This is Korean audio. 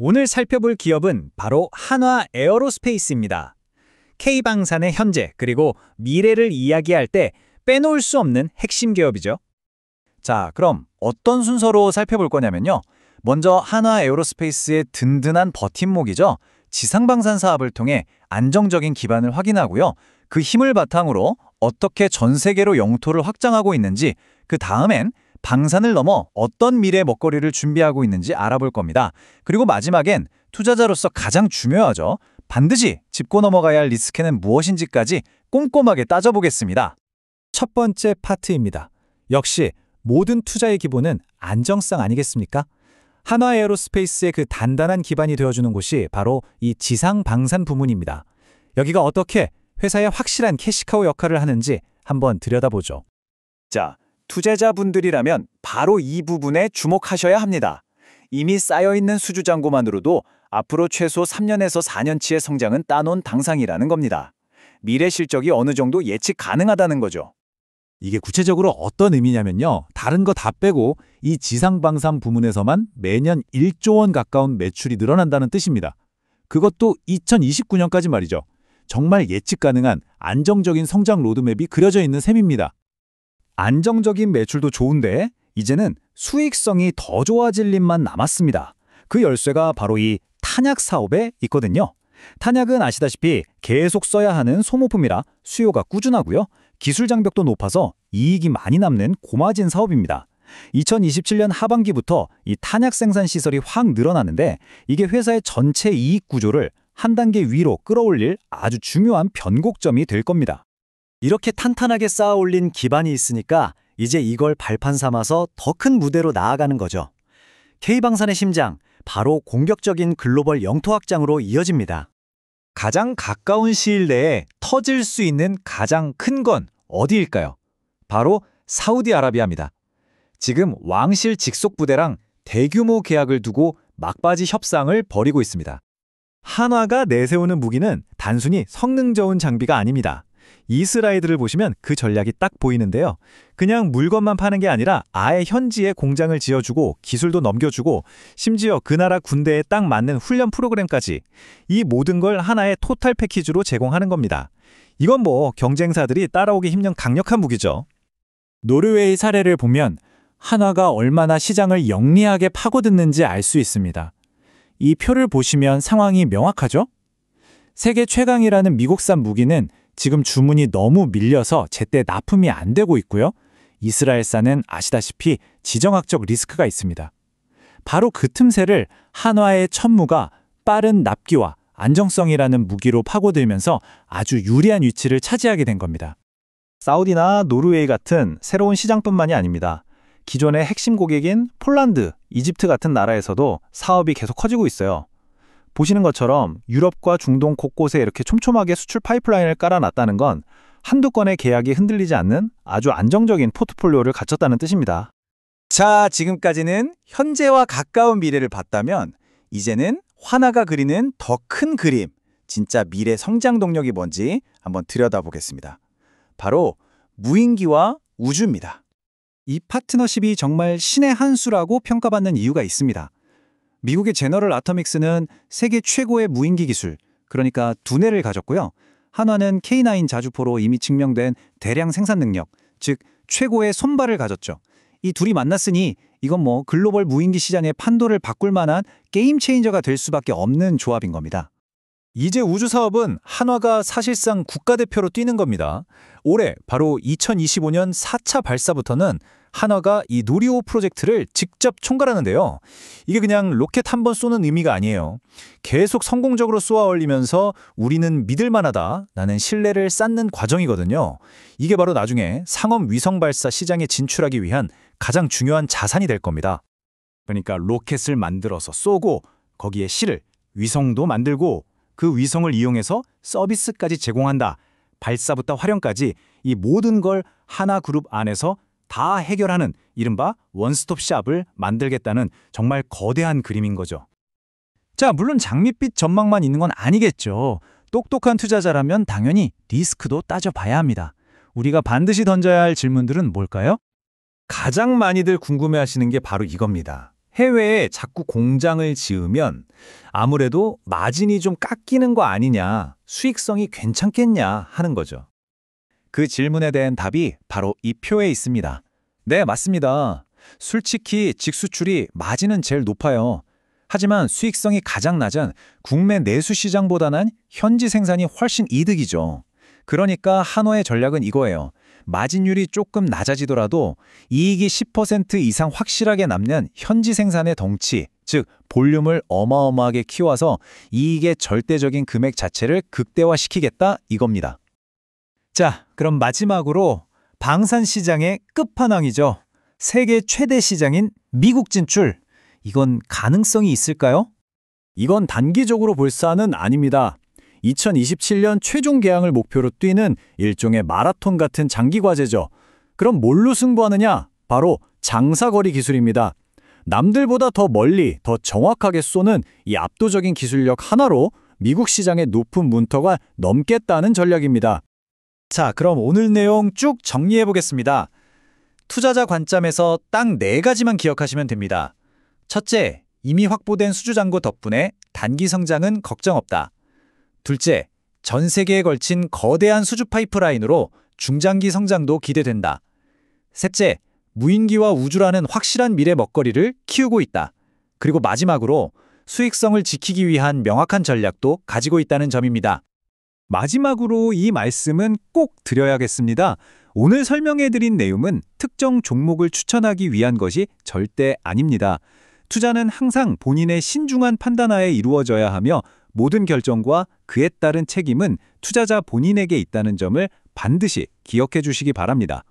오늘 살펴볼 기업은 바로 한화 에어로스페이스입니다. K방산의 현재 그리고 미래를 이야기할 때 빼놓을 수 없는 핵심 기업이죠. 자, 그럼 어떤 순서로 살펴볼 거냐면요. 먼저 한화 에어로스페이스의 든든한 버팀목이죠. 지상방산 사업을 통해 안정적인 기반을 확인하고요. 그 힘을 바탕으로 어떻게 전 세계로 영토를 확장하고 있는지, 그 다음엔 방산을 넘어 어떤 미래 먹거리를 준비하고 있는지 알아볼 겁니다. 그리고 마지막엔 투자자로서 가장 중요하죠. 반드시 짚고 넘어가야 할 리스크는 무엇인지까지 꼼꼼하게 따져보겠습니다. 첫 번째 파트입니다. 역시 모든 투자의 기본은 안정성 아니겠습니까? 한화 에어로스페이스의 그 단단한 기반이 되어주는 곳이 바로 이 지상방산 부문입니다. 여기가 어떻게 회사의 확실한 캐시카우 역할을 하는지 한번 들여다보죠. 자, 투자자분들이라면 바로 이 부분에 주목하셔야 합니다. 이미 쌓여있는 수주잔고만으로도 앞으로 최소 3년에서 4년치의 성장은 따놓은 당상이라는 겁니다. 미래 실적이 어느 정도 예측 가능하다는 거죠. 이게 구체적으로 어떤 의미냐면요. 다른 거 다 빼고 이 지상방산 부문에서만 매년 1조 원 가까운 매출이 늘어난다는 뜻입니다. 그것도 2029년까지 말이죠. 정말 예측 가능한 안정적인 성장 로드맵이 그려져 있는 셈입니다. 안정적인 매출도 좋은데 이제는 수익성이 더 좋아질 일만 남았습니다. 그 열쇠가 바로 이 탄약 사업에 있거든요. 탄약은 아시다시피 계속 써야 하는 소모품이라 수요가 꾸준하고요. 기술 장벽도 높아서 이익이 많이 남는 고마진 사업입니다. 2027년 하반기부터 이 탄약 생산 시설이 확 늘어나는데 이게 회사의 전체 이익 구조를 한 단계 위로 끌어올릴 아주 중요한 변곡점이 될 겁니다. 이렇게 탄탄하게 쌓아올린 기반이 있으니까 이제 이걸 발판 삼아서 더 큰 무대로 나아가는 거죠. K방산의 심장, 바로 공격적인 글로벌 영토 확장으로 이어집니다. 가장 가까운 시일 내에 터질 수 있는 가장 큰 건 어디일까요? 바로 사우디아라비아입니다. 지금 왕실 직속 부대랑 대규모 계약을 두고 막바지 협상을 벌이고 있습니다. 한화가 내세우는 무기는 단순히 성능 좋은 장비가 아닙니다. 이스라엘을 보시면 그 전략이 딱 보이는데요. 그냥 물건만 파는 게 아니라 아예 현지에 공장을 지어주고 기술도 넘겨주고 심지어 그 나라 군대에 딱 맞는 훈련 프로그램까지 이 모든 걸 하나의 토탈 패키지로 제공하는 겁니다. 이건 뭐 경쟁사들이 따라오기 힘든 강력한 무기죠. 노르웨이 사례를 보면 한화가 얼마나 시장을 영리하게 파고드는지 알 수 있습니다. 이 표를 보시면 상황이 명확하죠? 세계 최강이라는 미국산 무기는 지금 주문이 너무 밀려서 제때 납품이 안 되고 있고요. 이스라엘산은 아시다시피 지정학적 리스크가 있습니다. 바로 그 틈새를 한화의 천무가 빠른 납기와 안정성이라는 무기로 파고들면서 아주 유리한 위치를 차지하게 된 겁니다. 사우디나 노르웨이 같은 새로운 시장뿐만이 아닙니다. 기존의 핵심 고객인 폴란드, 이집트 같은 나라에서도 사업이 계속 커지고 있어요. 보시는 것처럼 유럽과 중동 곳곳에 이렇게 촘촘하게 수출 파이프라인을 깔아놨다는 건 한두 건의 계약이 흔들리지 않는 아주 안정적인 포트폴리오를 갖췄다는 뜻입니다. 자, 지금까지는 현재와 가까운 미래를 봤다면 이제는 한화가 그리는 더 큰 그림, 진짜 미래 성장 동력이 뭔지 한번 들여다보겠습니다. 바로 무인기와 우주입니다. 이 파트너십이 정말 신의 한 수라고 평가받는 이유가 있습니다. 미국의 제너럴 아토믹스는 세계 최고의 무인기 기술, 그러니까 두뇌를 가졌고요. 한화는 K9 자주포로 이미 증명된 대량 생산 능력, 즉 최고의 손발을 가졌죠. 이 둘이 만났으니 이건 뭐 글로벌 무인기 시장의 판도를 바꿀 만한 게임 체인저가 될 수밖에 없는 조합인 겁니다. 이제 우주 사업은 한화가 사실상 국가대표로 뛰는 겁니다. 올해 바로 2025년 4차 발사부터는 한화가 이 누리호 프로젝트를 직접 총괄하는데요. 이게 그냥 로켓 한 번 쏘는 의미가 아니에요. 계속 성공적으로 쏘아 올리면서 우리는 믿을만하다라는 신뢰를 쌓는 과정이거든요. 이게 바로 나중에 상업 위성 발사 시장에 진출하기 위한 가장 중요한 자산이 될 겁니다. 그러니까 로켓을 만들어서 쏘고 거기에 실을, 위성도 만들고 그 위성을 이용해서 서비스까지 제공한다. 발사부터 활용까지 이 모든 걸 하나그룹 안에서 다 해결하는 이른바 원스톱샵을 만들겠다는 정말 거대한 그림인 거죠. 자, 물론 장밋빛 전망만 있는 건 아니겠죠. 똑똑한 투자자라면 당연히 리스크도 따져봐야 합니다. 우리가 반드시 던져야 할 질문들은 뭘까요? 가장 많이들 궁금해하시는 게 바로 이겁니다. 해외에 자꾸 공장을 지으면 아무래도 마진이 좀 깎이는 거 아니냐, 수익성이 괜찮겠냐 하는 거죠. 그 질문에 대한 답이 바로 이 표에 있습니다. 네, 맞습니다. 솔직히 직수출이 마진은 제일 높아요. 하지만 수익성이 가장 낮은 국내 내수 시장보다는 현지 생산이 훨씬 이득이죠. 그러니까 한화의 전략은 이거예요. 마진율이 조금 낮아지더라도 이익이 10% 이상 확실하게 남는 현지 생산의 덩치, 즉 볼륨을 어마어마하게 키워서 이익의 절대적인 금액 자체를 극대화시키겠다 이겁니다. 자, 그럼 마지막으로 방산 시장의 끝판왕이죠. 세계 최대 시장인 미국 진출. 이건 가능성이 있을까요? 이건 단기적으로 볼 사안은 아닙니다. 2027년 최종 개항을 목표로 뛰는 일종의 마라톤 같은 장기 과제죠. 그럼 뭘로 승부하느냐? 바로 장사거리 기술입니다. 남들보다 더 멀리, 더 정확하게 쏘는 이 압도적인 기술력 하나로 미국 시장의 높은 문턱을 넘겠다는 전략입니다. 자, 그럼 오늘 내용 쭉 정리해 보겠습니다. 투자자 관점에서 딱 4가지만 기억하시면 됩니다. 첫째, 이미 확보된 수주잔고 덕분에 단기 성장은 걱정 없다. 둘째, 전 세계에 걸친 거대한 수주 파이프라인으로 중장기 성장도 기대된다. 셋째, 무인기와 우주라는 확실한 미래 먹거리를 키우고 있다. 그리고 마지막으로 수익성을 지키기 위한 명확한 전략도 가지고 있다는 점입니다. 마지막으로 이 말씀은 꼭 드려야겠습니다. 오늘 설명해드린 내용은 특정 종목을 추천하기 위한 것이 절대 아닙니다. 투자는 항상 본인의 신중한 판단하에 이루어져야 하며 모든 결정과 그에 따른 책임은 투자자 본인에게 있다는 점을 반드시 기억해 주시기 바랍니다.